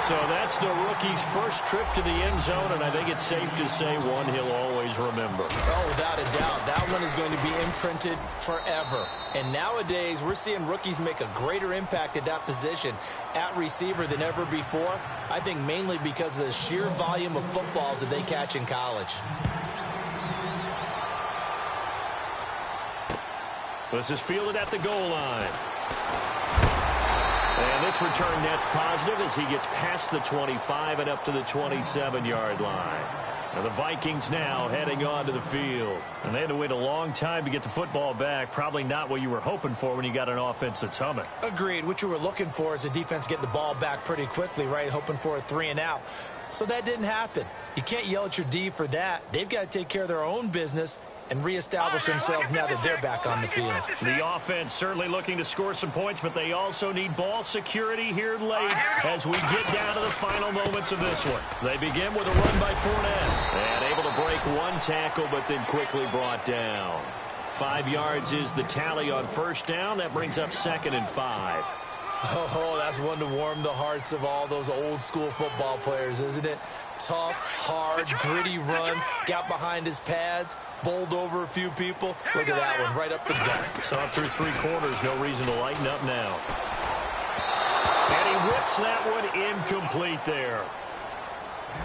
So that's the rookie's first trip to the end zone, and I think it's safe to say one he'll always remember. Oh, without a doubt. That one is going to be imprinted forever. And nowadays, we're seeing rookies make a greater impact at that position at receiver than ever before. I think mainly because of the sheer volume of footballs that they catch in college. This is fielded at the goal line. And this return net's positive as he gets past the 25 and up to the 27-yard line. And the Vikings now heading onto the field. And they had to wait a long time to get the football back. Probably not what you were hoping for when you got an offense that's humming. Agreed. What you were looking for is the defense get the ball back pretty quickly, right? Hoping for a 3-and-out. So that didn't happen. You can't yell at your D for that. They've got to take care of their own business and reestablish themselves now that they're back on the field. The offense certainly looking to score some points, but they also need ball security here late as we get down to the final moments of this one. They begin with a run by Fournette. And able to break one tackle, but then quickly brought down. 5 yards is the tally on 1st down. That brings up 2nd and 5. Oh, that's one to warm the hearts of all those old school football players, isn't it? Tough, hard, gritty run, got behind his pads, bowled over a few people. Look at that one, right up the gut. Saw it through 3 quarters, no reason to lighten up now. And he whips that one incomplete there.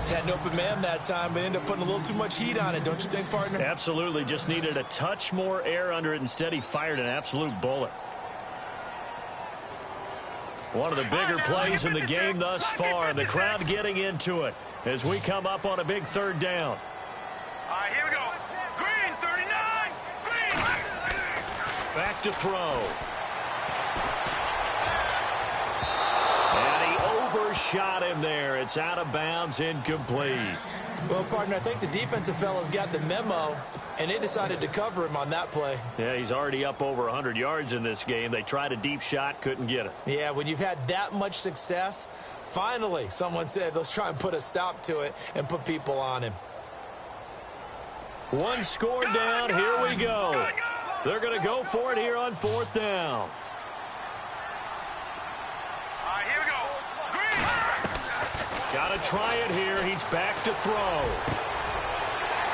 Had an open man that time, but ended up putting a little too much heat on it, don't you think, partner? Absolutely, just needed a touch more air under it. Instead, he fired an absolute bullet. One of the bigger plays in the game thus far, and the crowd getting into it as we come up on a big 3rd down. All right, here we go. Green, 39. Green. Back to throw. And he overshot him there. It's out of bounds, incomplete. Well, partner, I think the defensive fellas got the memo, and they decided to cover him on that play. Yeah, he's already up over 100 yards in this game. They tried a deep shot, couldn't get it. Yeah, when you've had that much success, finally, someone said, let's try and put a stop to it and put people on him. One score down, here we go. They're going to go for it here on 4th down. All right, here we go. Got to try it here. He's back to throw.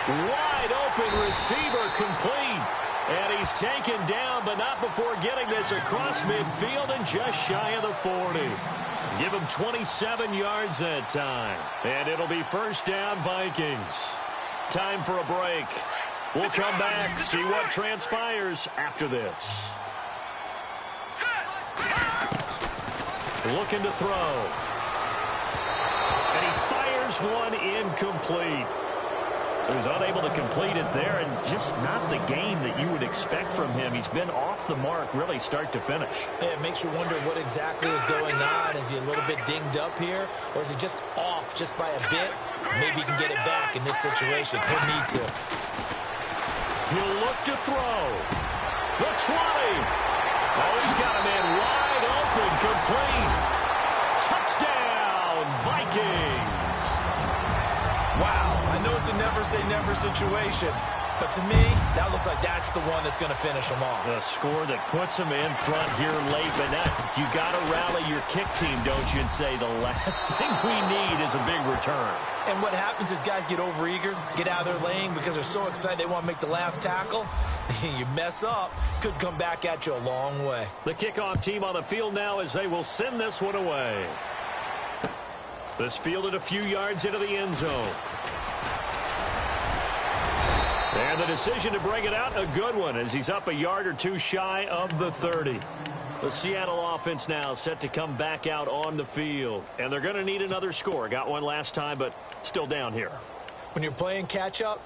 Wide open receiver complete. And he's taken down, but not before getting this across midfield and just shy of the 40. Give him 27 yards that time. And it'll be 1st down, Vikings. Time for a break. We'll come back, see what transpires after this. Looking to throw. And he fires one incomplete. So he's unable to complete it there, and just not the game that you would expect from him. He's been off the mark really start to finish. Yeah, it makes you wonder what exactly is going on. Is he a little bit dinged up here, or is he just off just by a bit? Maybe he can get it back in this situation. He'll need to. He'll look to throw. The 20. Oh, he's got a man wide open, complete. Touchdown, Vikings. Wow, I know it's a never-say-never situation, but to me, that looks like that's the one that's going to finish them off. The score that puts them in front here late, but now you got to rally your kick team, don't you, and say the last thing we need is a big return. And what happens is guys get overeager, get out of their lane because they're so excited they want to make the last tackle. You mess up, could come back at you a long way. The kickoff team on the field now as they will send this one away. This fielded a few yards into the end zone. And the decision to bring it out, a good one, as he's up a yard or two shy of the 30. The Seattle offense now set to come back out on the field. And they're going to need another score. Got one last time, but still down here. When you're playing catch-up,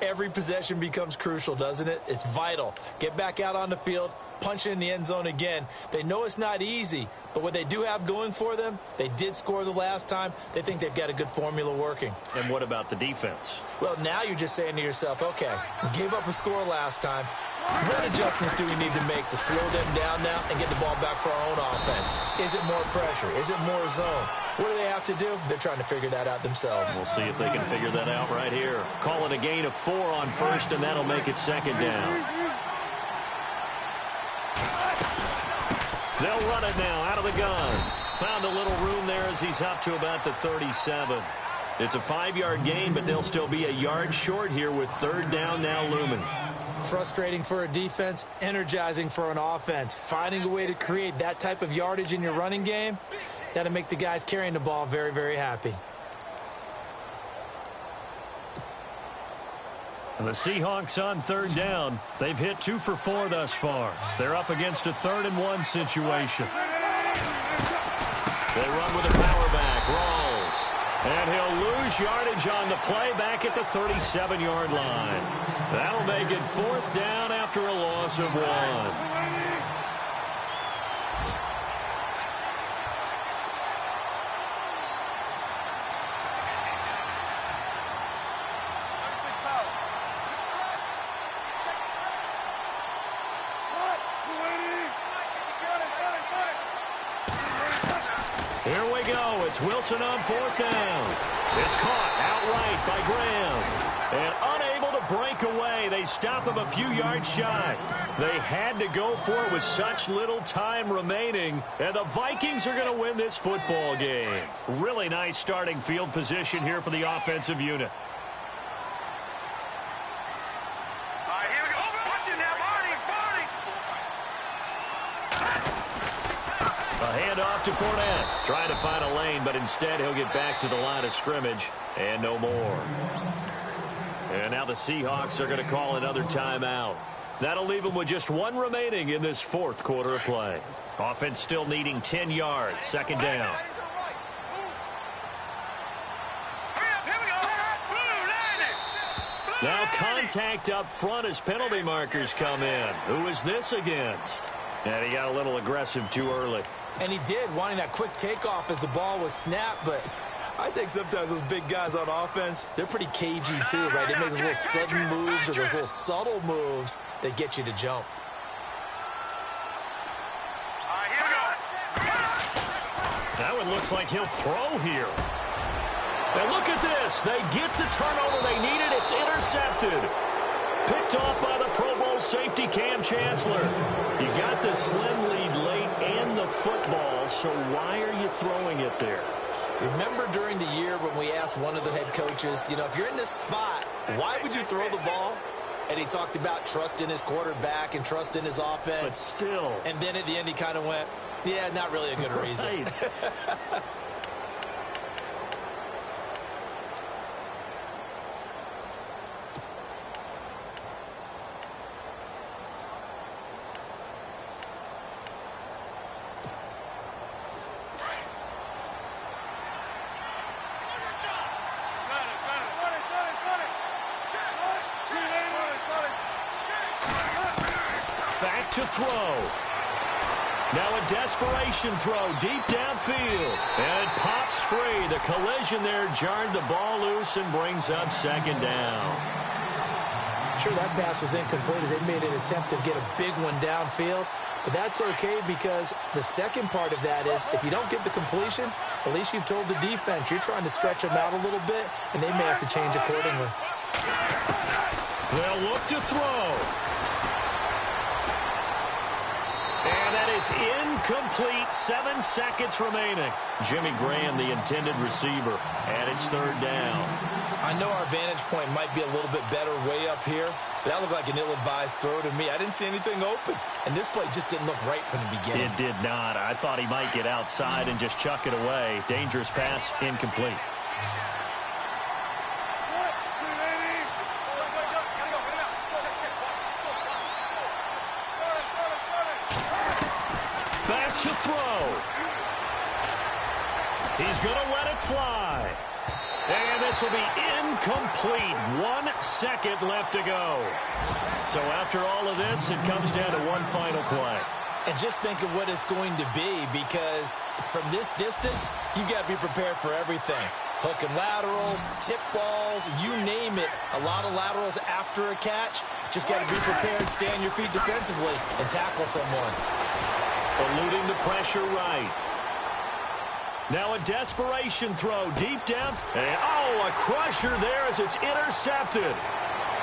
every possession becomes crucial, doesn't it? It's vital. Get back out on the field, punch it in the end zone again. They know it's not easy, but what they do have going for them, they did score the last time. They think they've got a good formula working. And what about the defense? Well, now you're just saying to yourself, okay, we gave up a score last time. What adjustments do we need to make to slow them down now and get the ball back for our own offense? Is it more pressure? Is it more zone? What do they have to do? They're trying to figure that out themselves. We'll see if they can figure that out right here. Call it a gain of 4 on first, and that'll make it second down. They'll run it now out of the gun. Found a little room there as he's up to about the 37. It's a 5-yard gain, but they'll still be a yard short here with third down now looming. Frustrating for a defense, energizing for an offense. Finding a way to create that type of yardage in your running game, that'll make the guys carrying the ball very, very happy. And the Seahawks on third down. They've hit 2 for 4 thus far. They're up against a 3rd-and-1 situation. They run with a power back. Rolls. And he'll lose yardage on the play back at the 37-yard line. That'll make it 4th down after a loss of 1. Here we go. It's Wilson on 4th down. It's caught outright by Graham. And unable to break away. They stop him a few yards shy. They had to go for it with such little time remaining. And the Vikings are going to win this football game. Really nice starting field position here for the offensive unit. Here we go. Watch it now, Barney. A handoff to Fournette. Trying to find a lane, but instead he'll get back to the line of scrimmage. And no more. And now the Seahawks are going to call another timeout. That'll leave them with just 1 remaining in this 4th quarter of play. Offense still needing 10 yards. 2nd down. Now contact up front as penalty markers come in. Who is this against? And he got a little aggressive too early. And he did, wanting that quick takeoff as the ball was snapped, but I think sometimes those big guys on offense, they're pretty cagey too, right? They make those little sudden moves or those little subtle moves that get you to jump. Here we go. That one looks like he'll throw here. And look at this. They get the turnover they needed. It's intercepted. Picked off by the Pro Bowl safety Cam Chancellor. You got the slim lead late and the football, so why are you throwing it there? Remember during the year when we asked one of the head coaches, you know, if you're in this spot, why would you throw the ball? And he talked about trust in his quarterback and trust in his offense. But still. And then at the end he kind of went, yeah, not really a good reason. Right. To throw. Now a desperation throw deep downfield. And it pops free. The collision there jarred the ball loose and brings up 2nd down. Sure, that pass was incomplete as they made an attempt to get a big one downfield. But that's okay because the second part of that is if you don't get the completion, at least you've told the defense you're trying to stretch them out a little bit, and they may have to change accordingly. They'll look to throw. And that is incomplete. 7 seconds remaining. Jimmy Graham, the intended receiver, and it's 3rd down. I know our vantage point might be a little bit better way up here, but that looked like an ill-advised throw to me. I didn't see anything open, and this play just didn't look right from the beginning. It did not. I thought he might get outside and just chuck it away. Dangerous pass, incomplete. Back to throw. He's going to let it fly. And this will be incomplete. 1 second left to go. So after all of this, it comes down to one final play. And just think of what it's going to be, because from this distance, you got to be prepared for everything. Hook and laterals, tip balls, you name it. A lot of laterals after a catch. Just got to be prepared, stay on your feet defensively, and tackle someone. Eluding the pressure right. Now a desperation throw deep down. And, a crusher there as it's intercepted.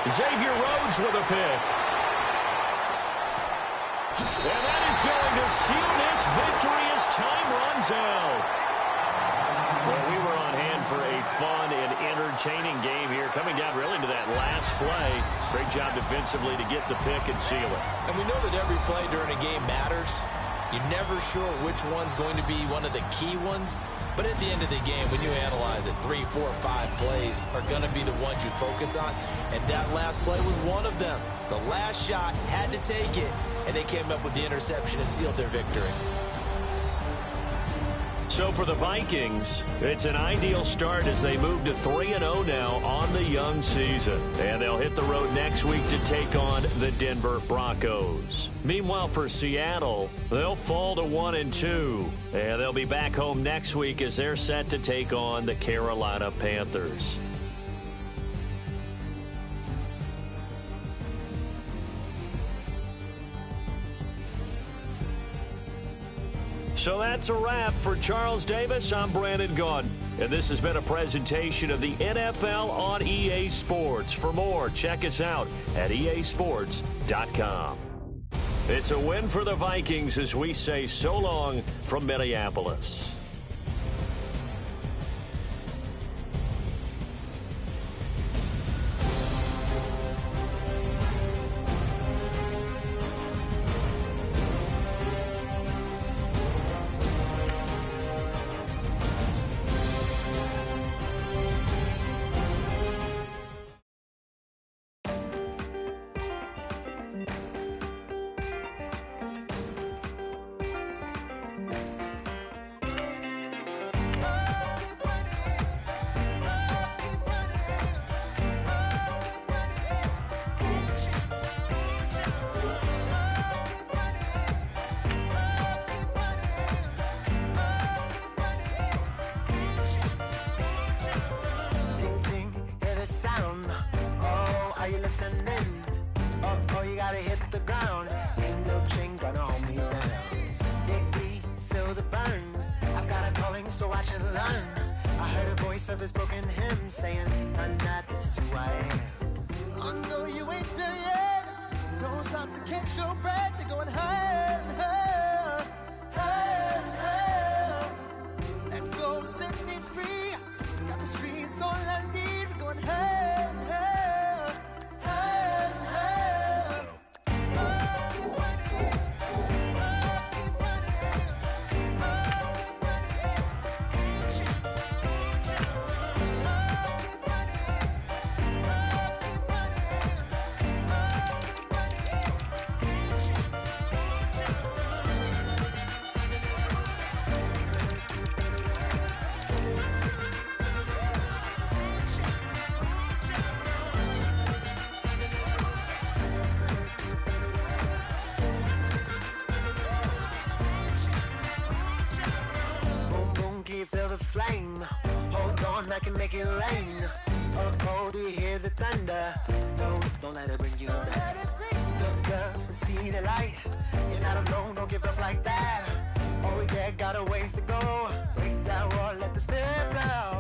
Xavier Rhodes with a pick. And that is going to seal this victory as time runs out. Well, we were on hand for a fun and entertaining game here, coming down really to that last play. Great job defensively to get the pick and seal it. And we know that every play during a game matters. You're never sure which one's going to be one of the key ones. But at the end of the game, when you analyze it, 3, 4, 5 plays are going to be the ones you focus on. And that last play was one of them. The last shot had to take it, and they came up with the interception and sealed their victory. So for the Vikings, it's an ideal start as they move to 3-0 now on the young season. And they'll hit the road next week to take on the Denver Broncos. Meanwhile, for Seattle, they'll fall to 1-2. And they'll be back home next week as they're set to take on the Carolina Panthers. So that's a wrap. For Charles Davis, I'm Brandon Gaudin. And this has been a presentation of the NFL on EA Sports. For more, check us out at easports.com. It's a win for the Vikings as we say so long from Minneapolis. Flame, hold on, I can make it rain. Oh, do you hear the thunder? No, don't let it bring you down. Look up and see the light. You're not alone, don't give up like that. Oh yeah, got a ways to go. Break that wall, let the spirit flow.